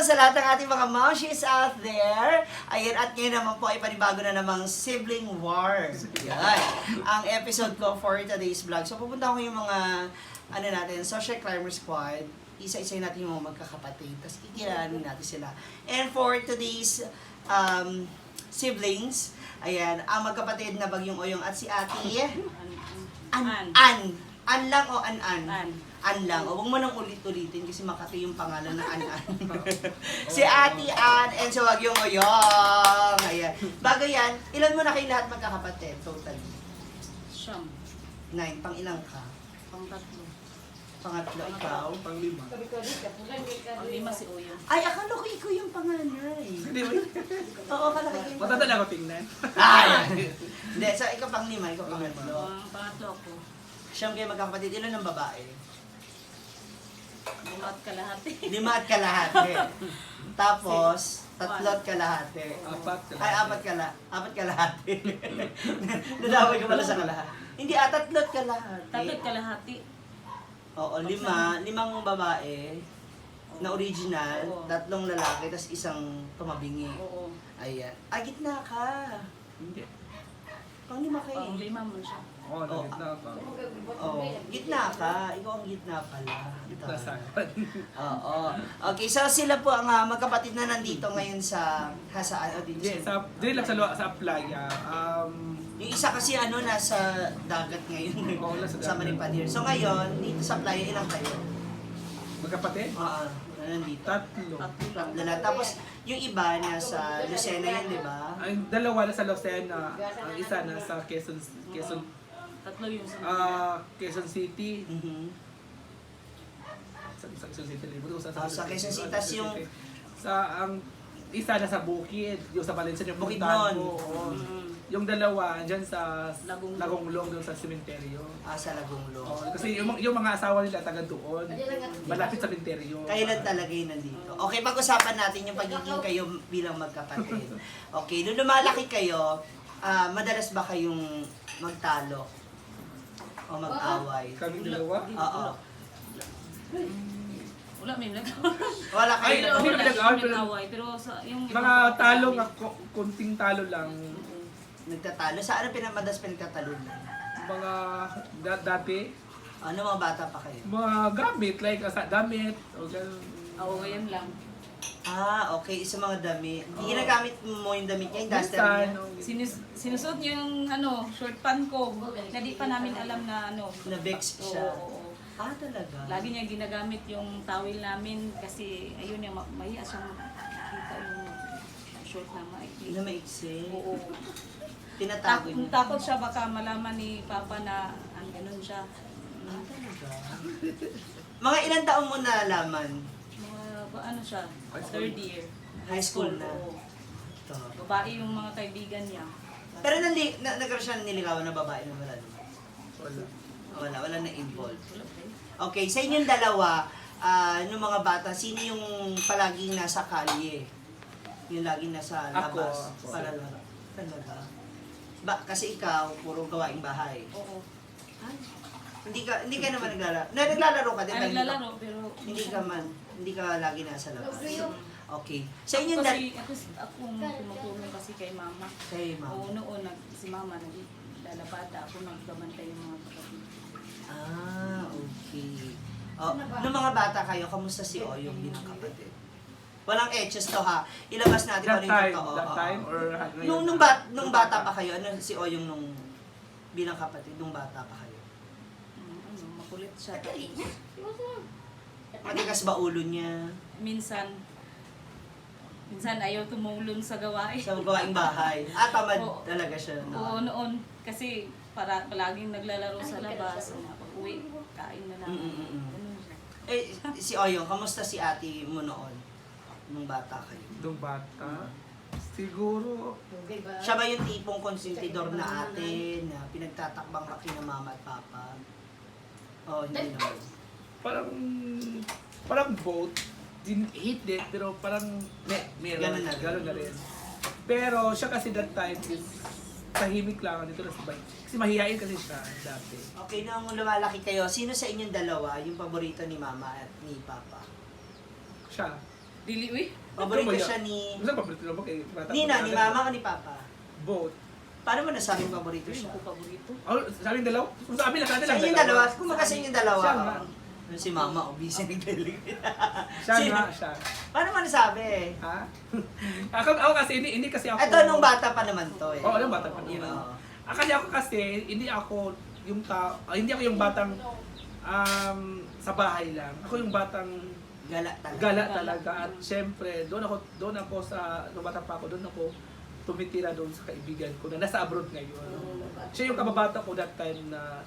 sa lahat ng ating mga momshies out there. Ayan, at ngayon naman po ay panibago na namang sibling war. Yan. Ang episode ko for today's vlog. So pupunta ko yung mga, social climber squad. Isa-isa natin yung mga magkakapatid. Tapos kikilalanin natin sila. And for today's siblings, ayan, ang magkapatid na Bagyong Oyong at si Ate. An lang o an-an? An lang. O, huwag mo nang ulit-ulitin kasi makati yung pangalan na an-an. Si Ate An and si Bagyong Oyong. Ayan. Bago yan, ilan mo na kayo lahat magkakapatid? Totally. Siyam. 9. Pang ilang ka? Pang-tatlo. Pangatlo, ikaw? Pang-5. Pang-5 si Oyong. Ay, akala ko ikaw yung panganay. Hindi ba? Oo, akala ko yung Matanda na ako tingnan. Ay! Hindi, so ikaw pang 5, ikaw pang 3. Pangatlo ako. Siyam kayo magkakapatid. Ilan ng babae? 5 at kalahati. 5 at kalahati. Tapos, 3 at kalahati. 4. Ay, 4 kalahati. Nadaway ko pala sa kalahati. Hindi, 3 at kalahati. 3 at kalahati. Oo, 5 babae na original, Oo. 3 lalaki, tapos 1 tumabingi. Oo. Ayan. Ay, gitna ka. Hindi. Pang 5 kayo. Pang-5 mo siya. Oo, nagitna ako. Oo, gitna ka. Ikaw ang gitna pala. Gitna sa Oo. Okay, so sila po ang magkapatid na nandito ngayon sa Hasaan. O, dito Hindi, dili lang sa playa. Yung isa kasi nasa dagat ngayon. Oo, nasa sa dagat. Manipadir. So ngayon, dito sa playa, ilang kayo? Magkapatid? Oo, nandito. 3. Tatlo lang. Tapos, yung iba nasa Lucena yun, di ba? Ang dalawa na sa Lucena, ang isa na sa Quezon Tatlo yung sa Quezon City. Mhm. Sa Quezon City. Sa Quezon City, tas yung- sa ang isa na sa Bukid, yung sa Valencia yung Bukidnon. puntahan ko. Oo. Mm. Yung dalawa andyan sa Lagonglong. Lagonglong doon sa sementeryo. Sa Lagonglo. Oo, kasi yung mga asawa nila taga doon, malapit sa sementeryo. Kayo lang talaga yung nandito. Okay, pag-usapan natin yung pagiging kayo bilang magkapatid. Okay, nung lumalaki kayo, madalas ba kayong magtalo? O mag-away? Kami dalawa. Oo. Wala may Wala Ay, kayo hindi na kami nag-away, pero away. Pero sa yung mga talo nga, kunting talo lang. nagtatalo. Saan ang pinamadas pinagtatalo na? Mga dati, Ano mga bata pa kayo? mga gamit, like gamit, o gano'n. Oo, yan lang. Okay. Sa mga damit. Ginagamit mo yung damit niya, yung duster Minsan, niya? Sinusuot niyo yung short pant ko. Na di pa namin alam na Na-vex siya. Oo. Talaga? Lagi niya ginagamit yung towel namin kasi ayun yung mahiya siyang makita yung short na maikli. Na maiksi. Oo. Tinatago niya. Takot siya baka malaman ni Papa na ganun siya. Talaga? Mga ilang taon mo nalaman? Ano siya? High school. 3rd year. High school na? Oo. Ito. Babae yung mga kaibigan niya. Pero nagkaroon siya ng niligawan na babae na wala. wala. Wala na involved. Wala ba yun? Okay, sa inyong dalawa, nung mga bata, sino yung palaging nasa kalye? Yung laging nasa labas? Ako. Para lang. Talaga? Kasi ikaw, puro gawaing bahay. Oo. Ay, hindi ka naman naglalaro. Naglalaro ka din. Ay, naglalaro pero Hindi ka lagi nasa labas. Okay. Sa Ako inyong kasi, akong tumutulong kasi kay Mama. Kay ma'am. Oo, noon si Mama naglalabada ako nagbabantay yung mga kapatid. Okay. Nung mga bata kayo, kamusta si Oyong bilang kapatid? Walang etches to ha. Ilabas natin That ano yung time, totoo. that Oo. time, or ngayon? Nung bata pa kayo, ano si Oyong nung bilang kapatid, nung bata pa kayo? Makulit siya. Tapos, Matigas ba ulo niya? minsan ayaw tumulong sa gawain. Sa gawaing bahay? Tamad Oo. talaga siya. Oo, noon. Kasi palaging naglalaro sa labas. Pag-uwi, kain na lang. Ganun siya. Si Oyong, kamusta si ate mo noon? Nung bata kayo? Nung bata, siguro, Siya ba yung tipong konsentidor na ate na pinagtatakbang ka kina mama at papa? Hindi naman. parang both, didn't hate it, pero parang Ganun na. Ganun na rin. Pero siya kasi that time is tahimik lang dito na sa bahay. Kasi mahihain kasi siya dati. Okay, nung lumalaki kayo, sino sa inyong dalawa yung paborito ni mama at ni papa? Siya. Dili, uy. Paborito Ano ba siya yan? ni Basta paborito naman kay bata. Nina, ni mama o ni papa? Both. Paano mo nasabing paborito Ito siya? ko paborito. Oh, sabing dalaw? Sabi lang, Sa inyong dalawa, kung magkasing yung dalawa. Siya nga. Si mama, busy nagdalig. Siya. Paano mo nasabi? Ha? ako kasi, hindi kasi ako... Ito, nung bata pa naman to eh. Oo, nung bata pa Yun, naman. oo. Kasi ako kasi, hindi ako yung batang sa bahay lang. Ako yung batang Gala talaga. gala talaga. At syempre, doon ako sa, nung bata pa ako, doon ako tumitira doon sa kaibigan ko na nasa abroad ngayon. Siya yung kababata ko that time na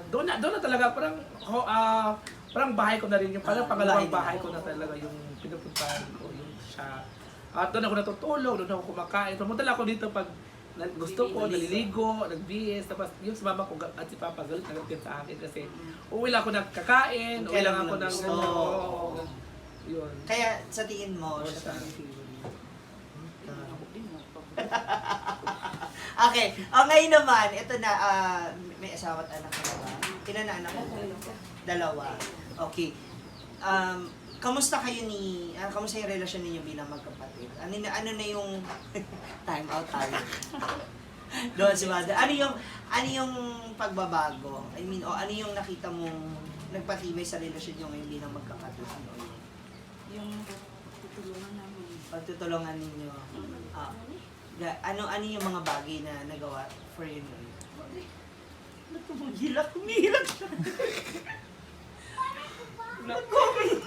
doon na talaga parang bahay ko na rin yung parang pangalawang bahay ko na talaga yung pinupuntahan ko yung siya. At doon ako natutulog, doon ako kumakain. Pumunta lang ako dito pag gusto ko, naliligo, nagbihis, tapos yung si mama ko at si papa galit na galit sa akin kasi uwi lang ako nagkakain, uwi lang ako ng gusto. oo. Yun. Kaya sa tingin mo, Oo, siya siya. talagang favorite. Ako din, paborito. Okay. Ngayon naman, ito na, may asawa at anak ka ba? Ilan na anak mo? Dalawa. Okay. Kamusta kayo kamusta yung relasyon ninyo bilang magkapatid? Ano na yung time out tayo? Doon si Mother. Ano yung pagbabago? I mean, ano yung nakita mong nagpatibay sa relasyon nyo ngayon bilang magkapatid? Yung tutulungan namin. Pagtutulungan ninyo. Ano yung mga bagay na nagawa for you ngayon? Humihilak siya. Nag-comment.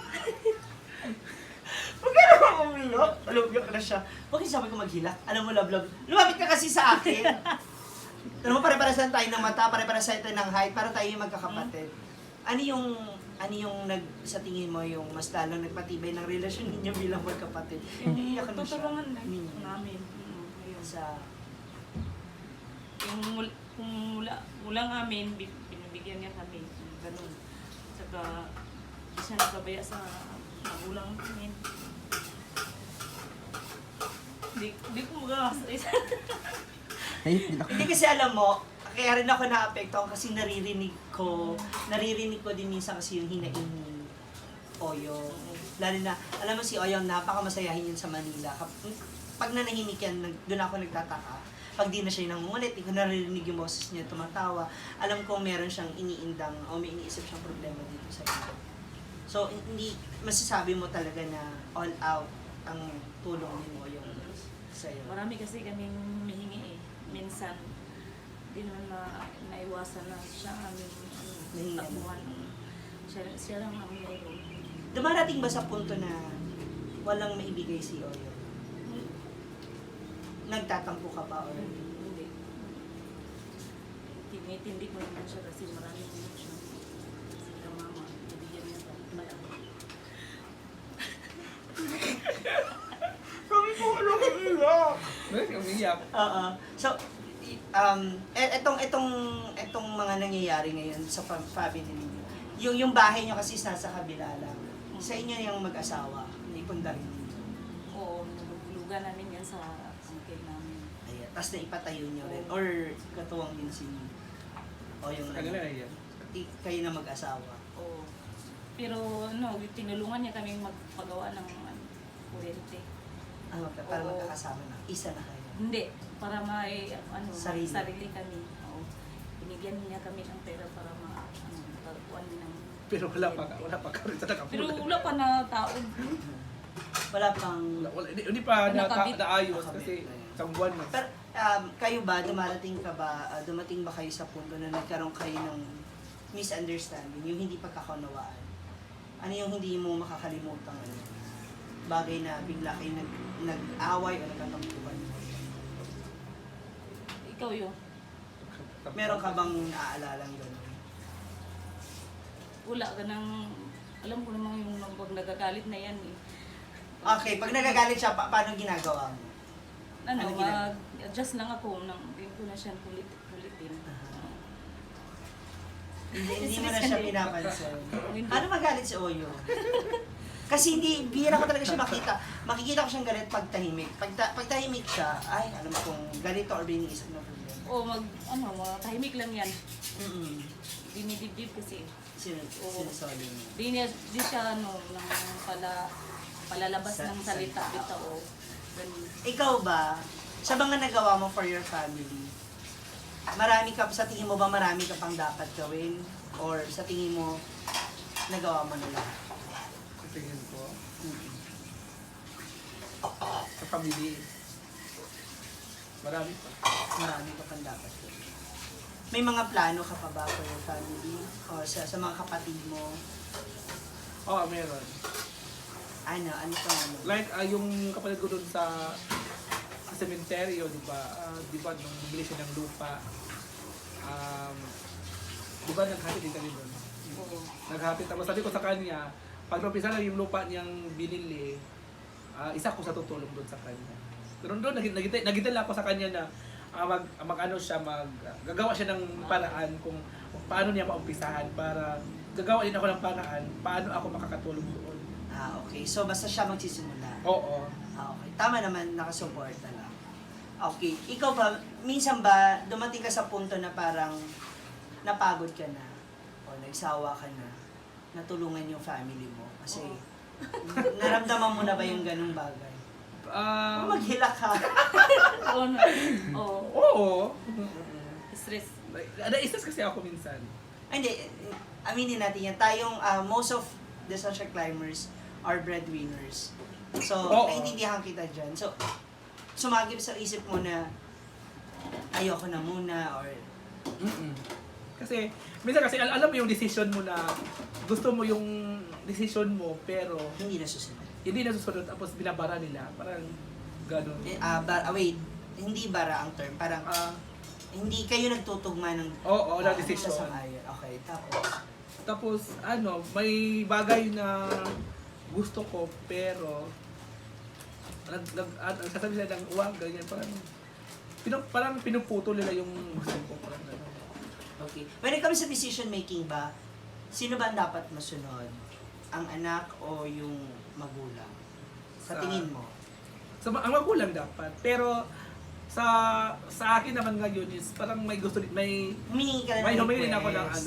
Huwag ka naman umilok. Alugyak na siya. Bakit sabi ko maghilak? Alam mo, love. Lumapit ka kasi sa akin. Alam mo, pare-pares lang tayo ng mata, pare-pares tayo ng height, para tayo yung magkakapatid. Ano yung sa tingin mo yung mas lalong nagpatibay ng relasyon ninyo bilang magkapatid? Iiyak na siya. Tutulungan lang Ninyo. namin. Ayun. Sa Kung mula amin, binibigyan niya kami. Ganun. Saka, di siya nagkabaya sa magulang namin. Di ko magkakasais. Hindi kasi alam mo, kaya rin ako naapektuhan kasi naririnig ko din minsan kasi yung hinaing ni Oyo. Lalo na, alam mo si Oyo, napakamasayahin yun sa Manila. Pag nanahimik yan, doon ako nagtataka. Pag di na siya nangungulit, hindi ko naririnig yung boses niya tumatawa. Alam ko meron siyang iniindang o may iniisip siyang problema dito sa iyo. So, hindi masasabi mo talaga na all out ang tulong ni Oyo sa'yo. Marami kasi kaming mihingi eh. Minsan, di naman naiwasan na siya ang aming Nahingi. takbuhan. Siya lang ang mayroon. Dumarating ba sa punto na walang maibigay si Oyo? Nagtatampo ka ba or Hindi. Tinitindi ko naman siya kasi maraming naman siya. Kasi ka mama, nabigyan niya pa. Sabi ko, ano ka iyak? Yung umiyak. Oo. So, etong mga nangyayari ngayon sa family ninyo, yung bahay nyo kasi nasa kabila lang. Sa inyo yung mag-asawa, naipunda rin ninyo. Oo, naluglugan namin yan sa sangkil namin. Ayan. Tapos naipatayo nyo rin. Or katuwang din si o yung Kanila na yan. kayo na mag-asawa. Oo. Pero tinulungan niya kaming magpagawa ng kuryente. Para Oo. magkakasama na. Isa na kayo. Hindi, para Sarili. sarili kami. Oo. Binigyan niya kami ng pera para magkakuan ng Pero wala pa ka rin sa nakapunan. Pero wala pa na tao. Wala pang... Hindi pa Nakabit. naayos Nakabit. kasi isang buwan na. Pero kayo ba, dumating ba kayo sa punto na nagkaroon kayo ng misunderstanding, yung hindi pagkakaunawaan? Ano yung hindi mo makakalimutan? Bagay na bigla kayo nag-away o nagkatampuhan? Ikaw yun. Meron ka bang naaalala ng gano'n? Wala ka nang... Alam ko namang yung pag nagagalit na yan eh. Okay, pag nagagalit siya, paano ginagawa mo? Ano Mag-adjust lang ako. Hindi ko na siya kulitin. Hindi mo na siya pinapansin. Hindi. Ano magalit si Oyo? Kasi bihira ko talaga siya makita. Makikita ko siyang galit pag tahimik. Pag tahimik siya, ay, alam mo kung ganito or biniisip na problema. O tahimik lang yan. Mm-mm. Dinidibdib kasi. Sinusolve niya. Di siya nang pala palalabas Sa- ng salita sa- bitaw o ganun. Ikaw ba, sa mga nagawa mo for your family, sa tingin mo ba marami ka pang dapat gawin? Or sa tingin mo, nagawa mo na lahat? Sa tingin ko, Mm. sa family, marami pa. Marami ka pang dapat gawin. May mga plano ka pa ba for your family? O sa mga kapatid mo? Oo, meron. Ano pa ano? Like, yung kapatid ko dun sa sementeryo, di ba? Di ba, nung bumili siya ng lupa, di ba naghati din kami dun? Oo. Naghati. Tapos sabi ko sa kanya, pag napisa na yung lupa niyang binili, isa ko sa tutulong dun sa kanya. Pero doon, nagitala ako sa kanya na gagawa siya ng paraan kung paano niya maumpisahan para gagawa din ako ng paraan paano ako makakatulong doon. Okay. So, basta siya magsisimula. Oo. Okay. Tama naman, nakasuporta lang. Okay. Ikaw ba, minsan ba, dumating ka sa punto na parang napagod ka na o nagsawa ka na natulungan yung family mo? Kasi, naramdaman mo na ba yung ganung bagay? Maghila ka. Oo. Oo. Oo. Stress. Na-stress kasi ako minsan. Hindi, aminin natin yan. Tayong, most of the social climbers are breadwinners. So, Oo. naiintindihan kita dyan. So, sumagip sa isip mo na ayoko na muna or Kasi, minsan kasi alam mo yung decision mo na gusto mo yung decision mo pero hindi na susunod. hindi nasusunod tapos binabara nila. Parang gano'n. Wait, hindi bara ang term. Parang, hindi kayo nagtutugma ng Oo, na decision. nasasangayon. Okay, tapos, Tapos, may bagay na gusto ko, pero nagsasabi sila ng uwag, ganyan, parang pinuputo nila yung gusto ko, parang gano'n. okay. When it comes sa decision making ba, sino ba ang dapat masunod? Ang anak o yung magulang? Sa tingin mo? So, ang magulang dapat, pero sa akin naman ngayon is parang may gusto, may Humingi ka na ng humingi din ako ng request.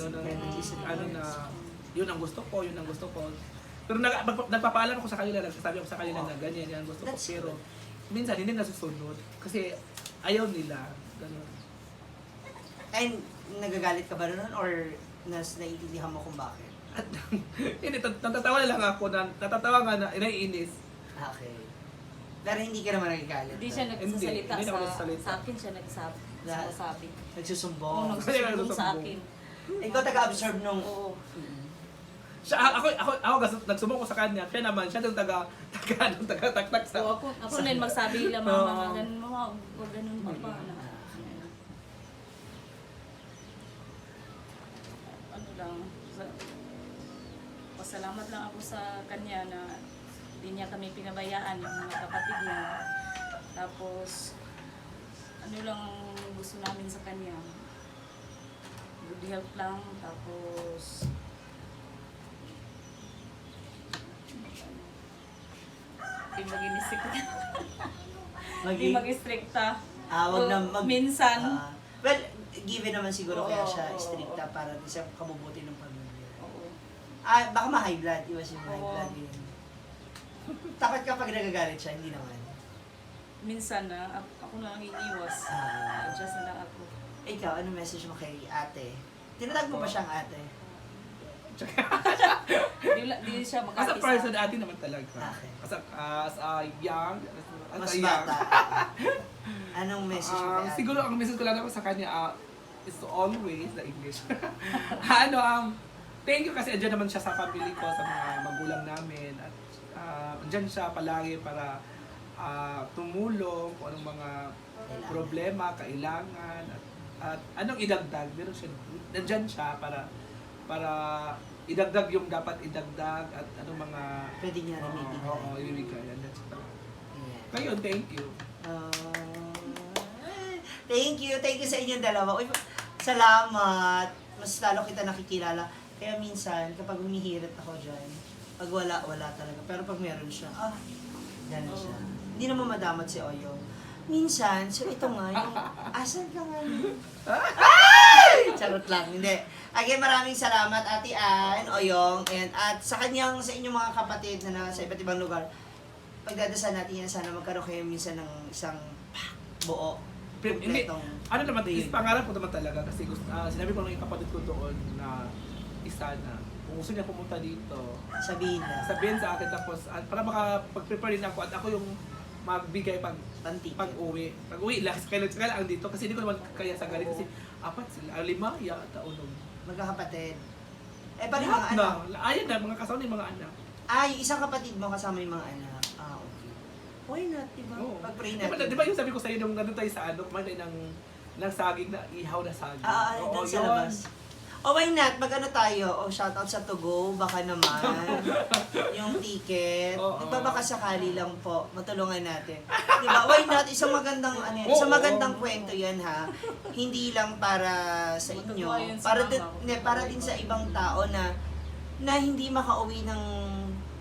yun ang gusto ko, yun ang gusto ko. Pero nagpapaalam ako sa kanila, nagsasabi ako sa kanila na ganyan, yan ang gusto ko. That's Pero good. minsan hindi nasusunod kasi ayaw nila. Ganun. And nagagalit ka ba nun or naiintindihan mo kung bakit? At hindi, natatawa lang ako, natatawa nga na, naiinis. Okay. Pero hindi ka naman nagagalit. Hindi siya nagsasalita Hindi naman nagsasalita. sa akin siya nagsasabi. Nagsusumbong. Oo, nagsusumbong sa akin. Ikaw taga-absorb nung... Oo. Siya, ako nagsumong ko sa kanya, siya naman, siya yung taga-taktak sa... So ako rin magsabi lang mga ganun mga o ganun pa pa na. Ano lang, pasalamat lang ako sa kanya na hindi niya kami pinabayaan yung mga kapatid niya. Tapos ano lang gusto namin sa kanya. Good health lang, tapos hindi mag-inisip. Hindi mag-istrikta. Wag na Minsan. Well, given naman siguro kaya siya Oo, stricta para din sa kabubuti ng pamilya. Oo. Baka ma-high blood. Iwas yung high Oo. blood yun. Takot ka pag nagagalit siya, hindi naman. Minsan na ako na ang iniwas. Adjust na lang ako. Ikaw, ano message mo kay ate? Tinatag mo ba siyang ate? Di siya As a makakisa. person, atin naman talaga. Okay. As a young, Mas bata. Anong message mo kay ate? siguro ang message ko lang naman sa kanya is to always the English. Thank you kasi andyan naman siya sa family ko, sa mga magulang namin. At andyan siya palagi para tumulong kung anong mga problema, kailangan, at anong idagdag. Meron siya, andyan siya para idagdag yung dapat idagdag at anong mga Pwede niya rin ibigay. Oo, ibigay. Andyan siya. Yeah. Ngayon, thank you. Thank you sa inyong dalawa. Uy, salamat. Mas lalo kita nakikilala. Kaya minsan, kapag humihirit ako dyan, pag wala talaga. Pero pag meron siya, gano'n siya. Hindi naman madamat si Oyo. Minsan, so ito nga, yung, asan ka nga? Ay! Charot lang, hindi. Again, maraming salamat, Ate Ann, Oyong, at sa inyong mga kapatid na nasa iba't ibang lugar. pagdadasal natin yan, sana magkaroon kayo minsan ng isang buo, Hindi, kompletong ano naman, day. is pangarap ko naman talaga kasi gusto, sinabi ko ng kapatid ko doon na isa na kung gusto niya pumunta dito, sabihin na, sabihin sa akin tapos para makapag-prepare din ako at ako yung magbigay pantik. pag-uwi. Pag-uwi lang, kailan ang dito kasi hindi ko naman kaya sa galing kasi apat sila, 5 yata unog. Magkakapatid. Eh, paano yung Lahat mga anak? na, ayun na, mga kasama yung mga anak. Yung isang kapatid mo kasama yung mga anak. Okay. Why not, diba? Oo. Pag-pray Di ba, natin. di ba yung sabi ko sa'yo nung nandun tayo sa ano, kumain tayo ng saging na ihaw na saging. Doon sa labas. Why not? Mag-ano tayo? Shoutout sa Togo, baka naman. Yung ticket. Oo. Diba baka sakali lang po, matulungan natin. Diba? Why not? Isang magandang, isang Oo. magandang kwento yan ha. Hindi lang para sa inyo. Matutuwa yun si Para mama din, ko. para din sa ibang tao na hindi makauwi ng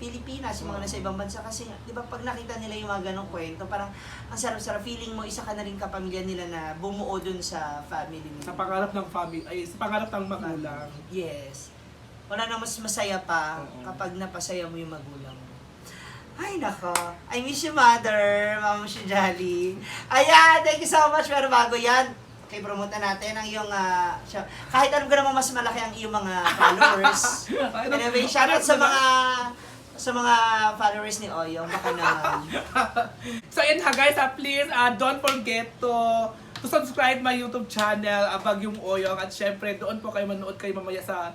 Pilipinas, yung mga nasa ibang bansa kasi, di ba, pag nakita nila yung mga ganong kwento, parang ang sarap-sarap, feeling mo, isa ka na rin kapamilya nila na bumuo dun sa family nila. Sa pangarap ng family, ay sa pangarap ng magulang. Yes. Wala nang mas masaya pa Oo. kapag napasaya mo yung magulang mo. Ay, nako. I miss you, mother. Mama si Jolly. Ayan, thank you so much. Pero bago yan, promote na natin ang iyong, kahit alam ko naman mas malaki ang iyong mga followers. Anyway, shoutout sa mga followers ni Oyong. Baka naman. So yun ha guys, please don't forget to subscribe my YouTube channel, Bagyong Oyong, at syempre doon po kayo manood kayo mamaya sa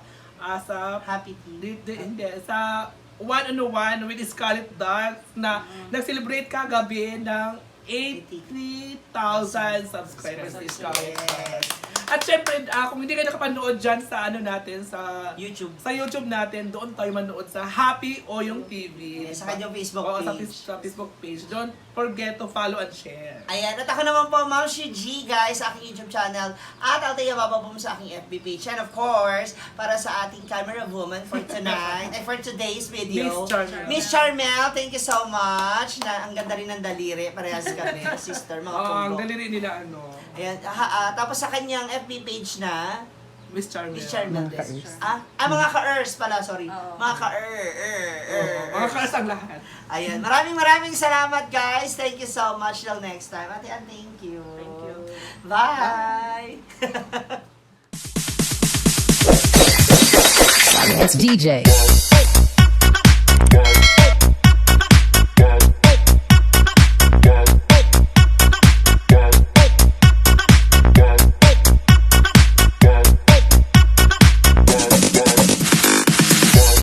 Happy tea. hindi, sa 1-on-1 with Scarlett Dark na nag-celebrate kagabi ng 83,000 subscribers ni Scarlett Dark. At syempre, kung hindi kayo nakapanood dyan sa ano natin, sa YouTube. YouTube natin, doon tayo manood sa Happy Oyong TV. Sa kanyang Facebook Oo, page. sa Facebook page. Don't forget to follow and share. Ayan, at ako naman po, Ma'am Shi G, guys, sa aking YouTube channel. At Althea Baba po sa aking FB page. And of course, para sa ating camera woman for tonight, for today's video. Miss Charmel. Miss Charmel, thank you so much. Ang ganda rin ng daliri. Parehas kami, sister, mga Ang pundo. daliri nila ano, Ayan, tapos sa kanyang FB page na, Miss Charmel. Miss Charmel. Mga ka-ers. Mga ka-ers pala, sorry. Oo. Mga Mga kaas ang lahat. Ayan, maraming salamat, guys. Thank you so much. Till next time. Ate Ann, thank you. Thank you. Bye! It's DJ.